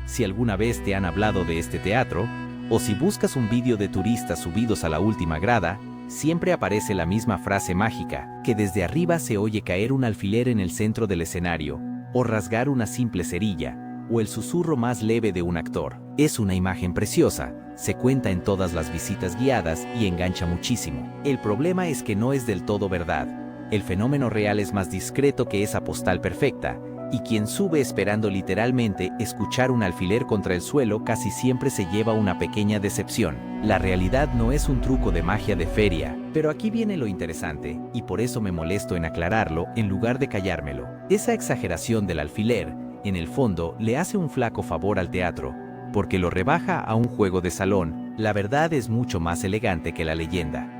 Si alguna vez te han hablado de este teatro, o si buscas un vídeo de turistas subidos a la última grada, siempre aparece la misma frase mágica, que desde arriba se oye caer un alfiler en el centro del escenario, o rasgar una simple cerilla, o el susurro más leve de un actor. Es una imagen preciosa, se cuenta en todas las visitas guiadas y engancha muchísimo. El problema es que no es del todo verdad. El fenómeno real es más discreto que esa postal perfecta, y quien sube esperando literalmente escuchar un alfiler contra el suelo casi siempre se lleva una pequeña decepción. La realidad no es un truco de magia de feria, pero aquí viene lo interesante, y por eso me molesto en aclararlo en lugar de callármelo. Esa exageración del alfiler, en el fondo, le hace un flaco favor al teatro, porque lo rebaja a un juego de salón. La verdad es mucho más elegante que la leyenda.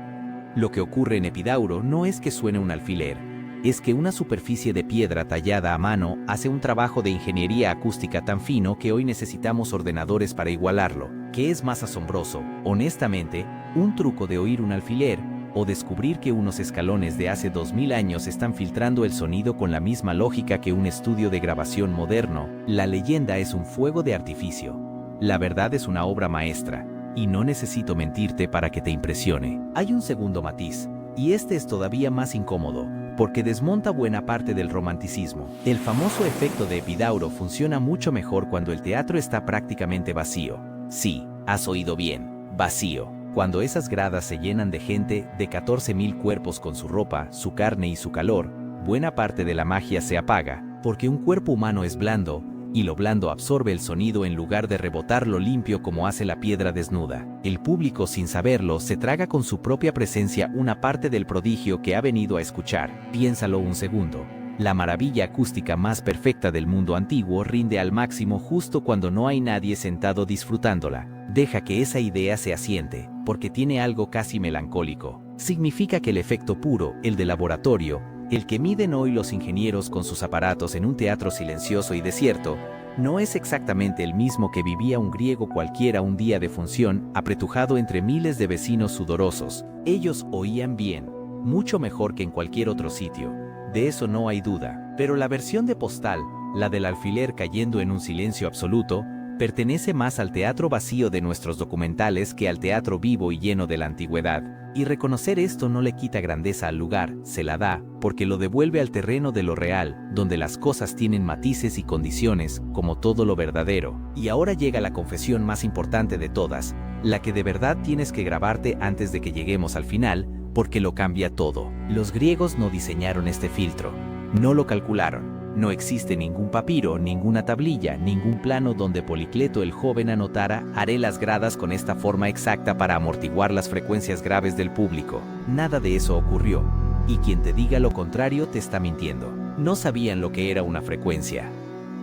Lo que ocurre en Epidauro no es que suene un alfiler, es que una superficie de piedra tallada a mano hace un trabajo de ingeniería acústica tan fino que hoy necesitamos ordenadores para igualarlo. ¿Qué es más asombroso? Honestamente, un truco de oír un alfiler o descubrir que unos escalones de hace 2000 años están filtrando el sonido con la misma lógica que un estudio de grabación moderno. La leyenda es un fuego de artificio. La verdad es una obra maestra, y no necesito mentirte para que te impresione. Hay un segundo matiz, y este es todavía más incómodo, porque desmonta buena parte del romanticismo. El famoso efecto de Epidauro funciona mucho mejor cuando el teatro está prácticamente vacío. Sí, has oído bien, vacío. Cuando esas gradas se llenan de gente, de 14.000 cuerpos con su ropa, su carne y su calor, buena parte de la magia se apaga, porque un cuerpo humano es blando, y lo blando absorbe el sonido en lugar de rebotarlo limpio como hace la piedra desnuda. El público, sin saberlo, se traga con su propia presencia una parte del prodigio que ha venido a escuchar. Piénsalo un segundo. La maravilla acústica más perfecta del mundo antiguo rinde al máximo justo cuando no hay nadie sentado disfrutándola. Deja que esa idea se asiente, porque tiene algo casi melancólico. Significa que el efecto puro, el de laboratorio, el que miden hoy los ingenieros con sus aparatos en un teatro silencioso y desierto, no es exactamente el mismo que vivía un griego cualquiera un día de función, apretujado entre miles de vecinos sudorosos. Ellos oían bien, mucho mejor que en cualquier otro sitio. De eso no hay duda. Pero la versión de postal, la del alfiler cayendo en un silencio absoluto, pertenece más al teatro vacío de nuestros documentales que al teatro vivo y lleno de la antigüedad. Y reconocer esto no le quita grandeza al lugar, se la da, porque lo devuelve al terreno de lo real, donde las cosas tienen matices y condiciones, como todo lo verdadero. Y ahora llega la confesión más importante de todas, la que de verdad tienes que grabarte antes de que lleguemos al final, porque lo cambia todo. Los griegos no diseñaron este filtro, no lo calcularon. No existe ningún papiro, ninguna tablilla, ningún plano donde Policleto el joven anotara: haré las gradas con esta forma exacta para amortiguar las frecuencias graves del público. Nada de eso ocurrió. Y quien te diga lo contrario te está mintiendo. No sabían lo que era una frecuencia.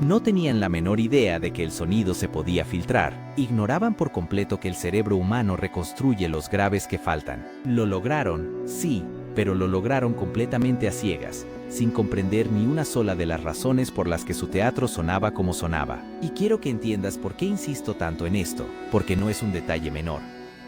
No tenían la menor idea de que el sonido se podía filtrar. Ignoraban por completo que el cerebro humano reconstruye los graves que faltan. Lo lograron, sí, pero lo lograron completamente a ciegas, sin comprender ni una sola de las razones por las que su teatro sonaba como sonaba. Y quiero que entiendas por qué insisto tanto en esto, porque no es un detalle menor.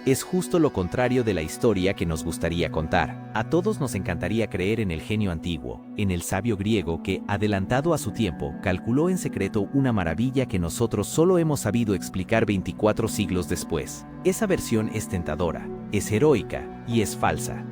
Es justo lo contrario de la historia que nos gustaría contar. A todos nos encantaría creer en el genio antiguo, en el sabio griego que, adelantado a su tiempo, calculó en secreto una maravilla que nosotros solo hemos sabido explicar 24 siglos después. Esa versión es tentadora, es heroica y es falsa.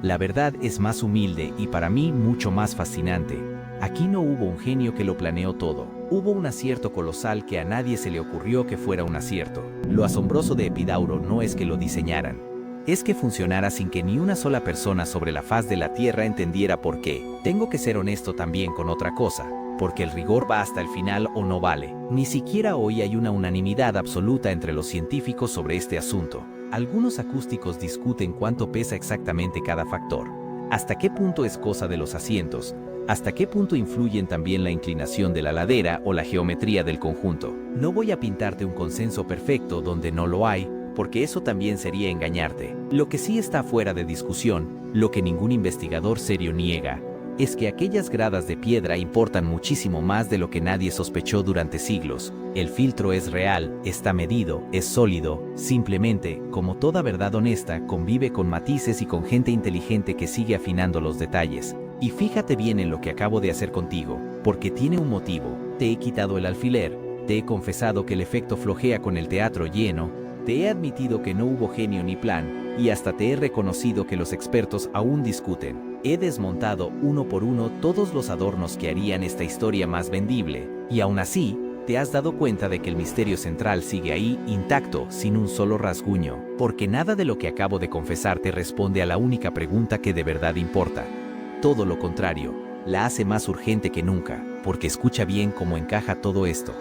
La verdad es más humilde y para mí mucho más fascinante. Aquí no hubo un genio que lo planeó todo. Hubo un acierto colosal que a nadie se le ocurrió que fuera un acierto. Lo asombroso de Epidauro no es que lo diseñaran, es que funcionara sin que ni una sola persona sobre la faz de la tierra entendiera por qué. Tengo que ser honesto también con otra cosa, porque el rigor va hasta el final o no vale. Ni siquiera hoy hay una unanimidad absoluta entre los científicos sobre este asunto. Algunos acústicos discuten cuánto pesa exactamente cada factor, hasta qué punto es cosa de los asientos, hasta qué punto influyen también la inclinación de la ladera o la geometría del conjunto. No voy a pintarte un consenso perfecto donde no lo hay, porque eso también sería engañarte. Lo que sí está fuera de discusión, lo que ningún investigador serio niega, es que aquellas gradas de piedra importan muchísimo más de lo que nadie sospechó durante siglos. El filtro es real, está medido, es sólido, simplemente, como toda verdad honesta, convive con matices y con gente inteligente que sigue afinando los detalles. Y fíjate bien en lo que acabo de hacer contigo, porque tiene un motivo. Te he quitado el alfiler, te he confesado que el efecto flojea con el teatro lleno, te he admitido que no hubo genio ni plan, y hasta te he reconocido que los expertos aún discuten. He desmontado uno por uno todos los adornos que harían esta historia más vendible, y aún así, te has dado cuenta de que el misterio central sigue ahí, intacto, sin un solo rasguño, porque nada de lo que acabo de confesarte responde a la única pregunta que de verdad importa. Todo lo contrario, la hace más urgente que nunca, porque escucha bien cómo encaja todo esto.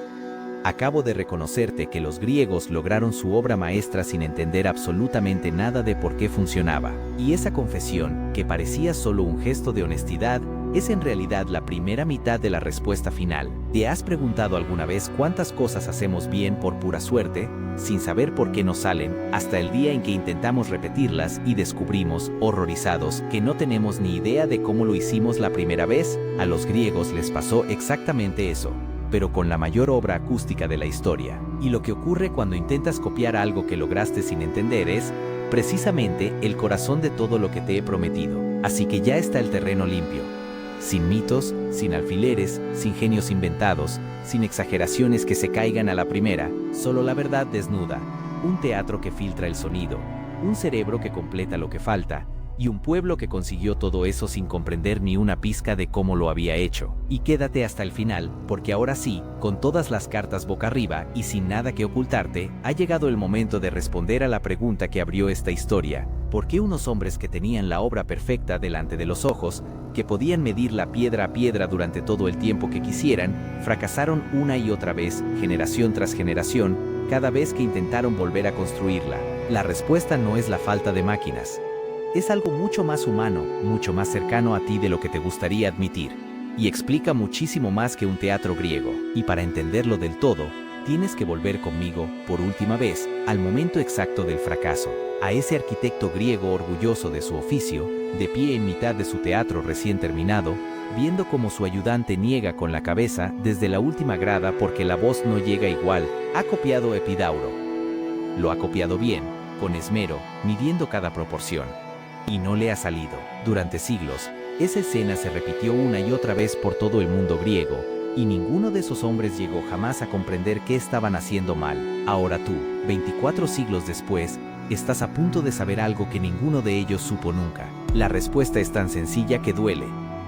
Acabo de reconocerte que los griegos lograron su obra maestra sin entender absolutamente nada de por qué funcionaba. Y esa confesión, que parecía solo un gesto de honestidad, es en realidad la primera mitad de la respuesta final. ¿Te has preguntado alguna vez cuántas cosas hacemos bien por pura suerte, sin saber por qué nos salen, hasta el día en que intentamos repetirlas y descubrimos, horrorizados, que no tenemos ni idea de cómo lo hicimos la primera vez? A los griegos les pasó exactamente eso, pero con la mayor obra acústica de la historia. Y lo que ocurre cuando intentas copiar algo que lograste sin entender es, precisamente, el corazón de todo lo que te he prometido. Así que ya está el terreno limpio. Sin mitos, sin alfileres, sin genios inventados, sin exageraciones que se caigan a la primera, solo la verdad desnuda, un teatro que filtra el sonido, un cerebro que completa lo que falta, y un pueblo que consiguió todo eso sin comprender ni una pizca de cómo lo había hecho. Y quédate hasta el final, porque ahora sí, con todas las cartas boca arriba y sin nada que ocultarte, ha llegado el momento de responder a la pregunta que abrió esta historia. ¿Por qué unos hombres que tenían la obra perfecta delante de los ojos, que podían medirla piedra a piedra durante todo el tiempo que quisieran, fracasaron una y otra vez, generación tras generación, cada vez que intentaron volver a construirla? La respuesta no es la falta de máquinas. Es algo mucho más humano, mucho más cercano a ti de lo que te gustaría admitir, y explica muchísimo más que un teatro griego. Y para entenderlo del todo, tienes que volver conmigo, por última vez, al momento exacto del fracaso, a ese arquitecto griego orgulloso de su oficio, de pie en mitad de su teatro recién terminado, viendo cómo su ayudante niega con la cabeza desde la última grada porque la voz no llega igual. Ha copiado Epidauro. Lo ha copiado bien, con esmero, midiendo cada proporción. Y no le ha salido. Durante siglos, esa escena se repitió una y otra vez por todo el mundo griego, y ninguno de esos hombres llegó jamás a comprender qué estaban haciendo mal. Ahora tú, 24 siglos después, estás a punto de saber algo que ninguno de ellos supo nunca. La respuesta es tan sencilla que duele.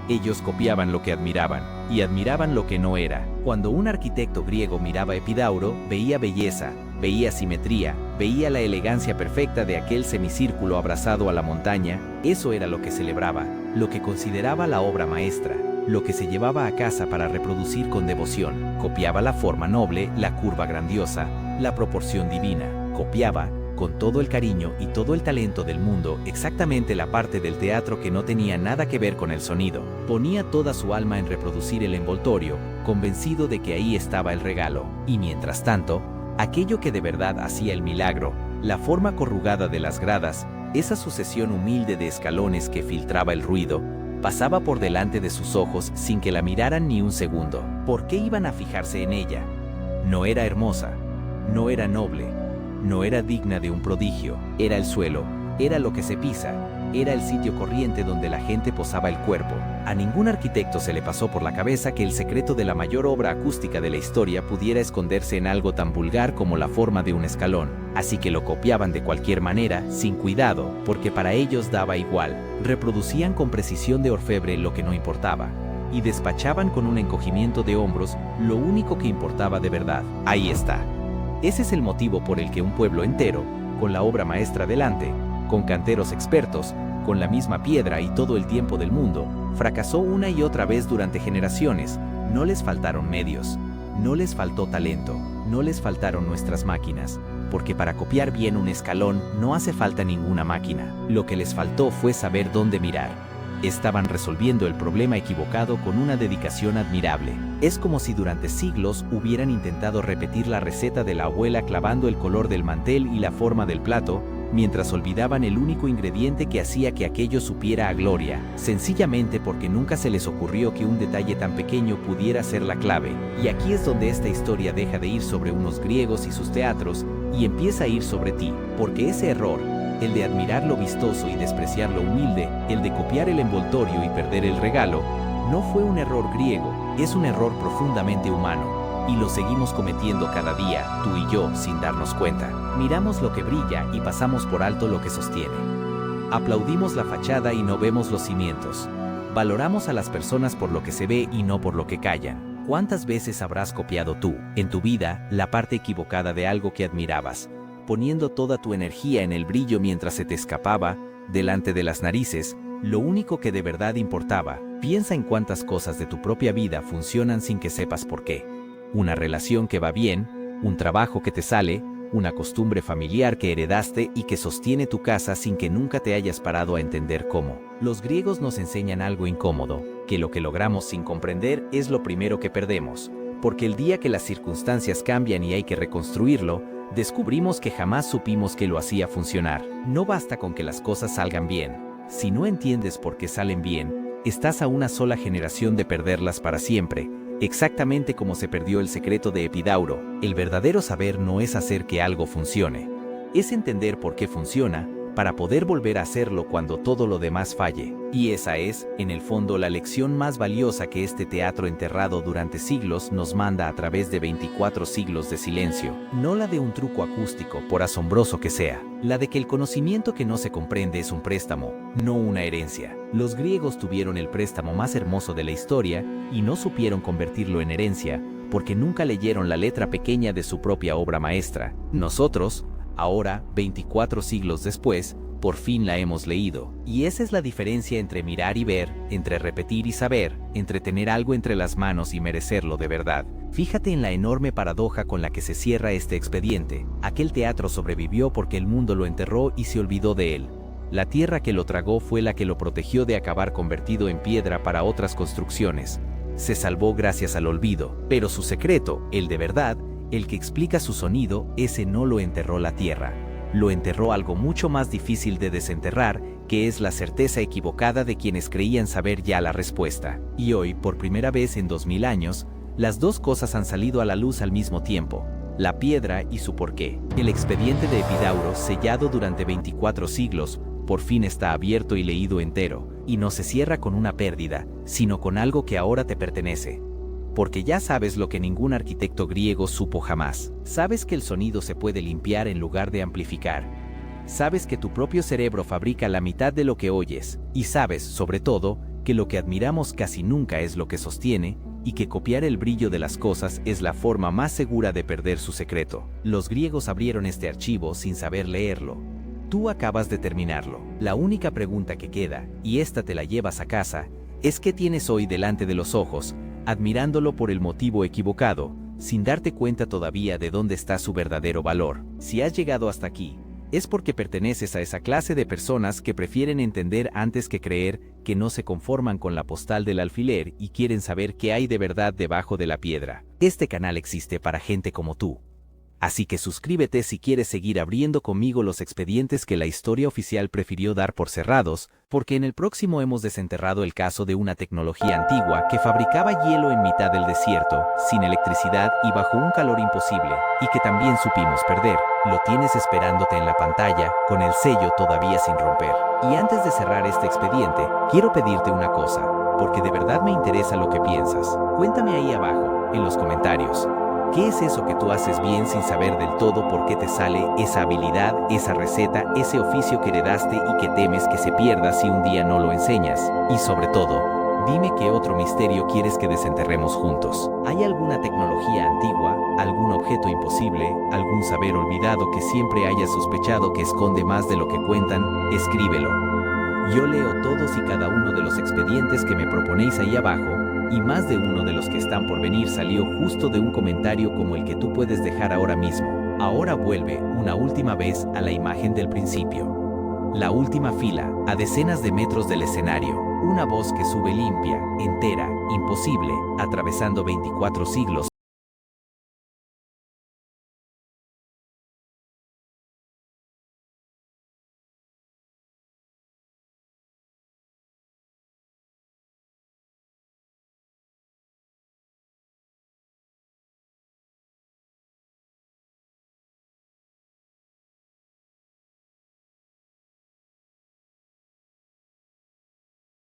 Ellos copiaban lo que admiraban, y admiraban lo que no era. Cuando un arquitecto griego miraba a Epidauro, veía belleza, veía simetría, veía la elegancia perfecta de aquel semicírculo abrazado a la montaña. Eso era lo que celebraba, lo que consideraba la obra maestra, lo que se llevaba a casa para reproducir con devoción. Copiaba la forma noble, la curva grandiosa, la proporción divina. Copiaba, con todo el cariño y todo el talento del mundo, exactamente la parte del teatro que no tenía nada que ver con el sonido. Ponía toda su alma en reproducir el envoltorio, convencido de que ahí estaba el regalo. Y mientras tanto, aquello que de verdad hacía el milagro, la forma corrugada de las gradas, esa sucesión humilde de escalones que filtraba el ruido, pasaba por delante de sus ojos sin que la miraran ni un segundo. ¿Por qué iban a fijarse en ella? No era hermosa, no era noble, no era digna de un prodigio. Era el suelo, era lo que se pisa, era el sitio corriente donde la gente posaba el cuerpo. A ningún arquitecto se le pasó por la cabeza que el secreto de la mayor obra acústica de la historia pudiera esconderse en algo tan vulgar como la forma de un escalón. Así que lo copiaban de cualquier manera, sin cuidado, porque para ellos daba igual. Reproducían con precisión de orfebre lo que no importaba, y despachaban con un encogimiento de hombros lo único que importaba de verdad. Ahí está. Ese es el motivo por el que un pueblo entero, con la obra maestra delante, con canteros expertos, con la misma piedra y todo el tiempo del mundo, fracasó una y otra vez durante generaciones. No les faltaron medios, no les faltó talento, no les faltaron nuestras máquinas, porque para copiar bien un escalón no hace falta ninguna máquina. Lo que les faltó fue saber dónde mirar. Estaban resolviendo el problema equivocado con una dedicación admirable. Es como si durante siglos hubieran intentado repetir la receta de la abuela clavando el color del mantel y la forma del plato, mientras olvidaban el único ingrediente que hacía que aquello supiera a gloria, sencillamente porque nunca se les ocurrió que un detalle tan pequeño pudiera ser la clave. Y aquí es donde esta historia deja de ir sobre unos griegos y sus teatros y empieza a ir sobre ti, porque ese error, el de admirar lo vistoso y despreciar lo humilde, el de copiar el envoltorio y perder el regalo, no fue un error griego, es un error profundamente humano. Y lo seguimos cometiendo cada día, tú y yo, sin darnos cuenta. Miramos lo que brilla y pasamos por alto lo que sostiene. Aplaudimos la fachada y no vemos los cimientos. Valoramos a las personas por lo que se ve y no por lo que callan. ¿Cuántas veces habrás copiado tú, en tu vida, la parte equivocada de algo que admirabas, poniendo toda tu energía en el brillo mientras se te escapaba, delante de las narices, lo único que de verdad importaba? Piensa en cuántas cosas de tu propia vida funcionan sin que sepas por qué. Una relación que va bien, un trabajo que te sale, una costumbre familiar que heredaste y que sostiene tu casa sin que nunca te hayas parado a entender cómo. Los griegos nos enseñan algo incómodo, que lo que logramos sin comprender es lo primero que perdemos, porque el día que las circunstancias cambian y hay que reconstruirlo, descubrimos que jamás supimos que lo hacía funcionar. No basta con que las cosas salgan bien. Si no entiendes por qué salen bien, estás a una sola generación de perderlas para siempre, exactamente como se perdió el secreto de Epidauro. El verdadero saber no es hacer que algo funcione, es entender por qué funciona, para poder volver a hacerlo cuando todo lo demás falle. Y esa es, en el fondo, la lección más valiosa que este teatro enterrado durante siglos nos manda a través de 24 siglos de silencio. No la de un truco acústico, por asombroso que sea. La de que el conocimiento que no se comprende es un préstamo, no una herencia. Los griegos tuvieron el préstamo más hermoso de la historia y no supieron convertirlo en herencia, porque nunca leyeron la letra pequeña de su propia obra maestra. Nosotros, ahora, 24 siglos después, por fin la hemos leído. Y esa es la diferencia entre mirar y ver, entre repetir y saber, entre tener algo entre las manos y merecerlo de verdad. Fíjate en la enorme paradoja con la que se cierra este expediente. Aquel teatro sobrevivió porque el mundo lo enterró y se olvidó de él. La tierra que lo tragó fue la que lo protegió de acabar convertido en piedra para otras construcciones. Se salvó gracias al olvido, pero su secreto, el de verdad, el que explica su sonido, ese no lo enterró la tierra. Lo enterró algo mucho más difícil de desenterrar, que es la certeza equivocada de quienes creían saber ya la respuesta. Y hoy, por primera vez en 2000 años, las dos cosas han salido a la luz al mismo tiempo: la piedra y su porqué. El expediente de Epidauro, sellado durante 24 siglos, por fin está abierto y leído entero, y no se cierra con una pérdida, sino con algo que ahora te pertenece. Porque ya sabes lo que ningún arquitecto griego supo jamás. Sabes que el sonido se puede limpiar en lugar de amplificar. Sabes que tu propio cerebro fabrica la mitad de lo que oyes. Y sabes, sobre todo, que lo que admiramos casi nunca es lo que sostiene, y que copiar el brillo de las cosas es la forma más segura de perder su secreto. Los griegos abrieron este archivo sin saber leerlo. Tú acabas de terminarlo. La única pregunta que queda, y esta te la llevas a casa, es qué tienes hoy delante de los ojos, admirándolo por el motivo equivocado, sin darte cuenta todavía de dónde está su verdadero valor. Si has llegado hasta aquí, es porque perteneces a esa clase de personas que prefieren entender antes que creer, que no se conforman con la postal del alfiler y quieren saber qué hay de verdad debajo de la piedra. Este canal existe para gente como tú. Así que suscríbete si quieres seguir abriendo conmigo los expedientes que la historia oficial prefirió dar por cerrados, porque en el próximo hemos desenterrado el caso de una tecnología antigua que fabricaba hielo en mitad del desierto, sin electricidad y bajo un calor imposible, y que también supimos perder. Lo tienes esperándote en la pantalla, con el sello todavía sin romper. Y antes de cerrar este expediente, quiero pedirte una cosa, porque de verdad me interesa lo que piensas. Cuéntame ahí abajo, en los comentarios. ¿Qué es eso que tú haces bien sin saber del todo por qué te sale esa habilidad, esa receta, ese oficio que heredaste y que temes que se pierda si un día no lo enseñas? Y sobre todo, dime qué otro misterio quieres que desenterremos juntos. ¿Hay alguna tecnología antigua, algún objeto imposible, algún saber olvidado que siempre hayas sospechado que esconde más de lo que cuentan? Escríbelo. Yo leo todos y cada uno de los expedientes que me proponéis ahí abajo, y más de uno de los que están por venir salió justo de un comentario como el que tú puedes dejar ahora mismo. Ahora vuelve, una última vez, a la imagen del principio. La última fila, a decenas de metros del escenario. Una voz que sube limpia, entera, imposible, atravesando 24 siglos.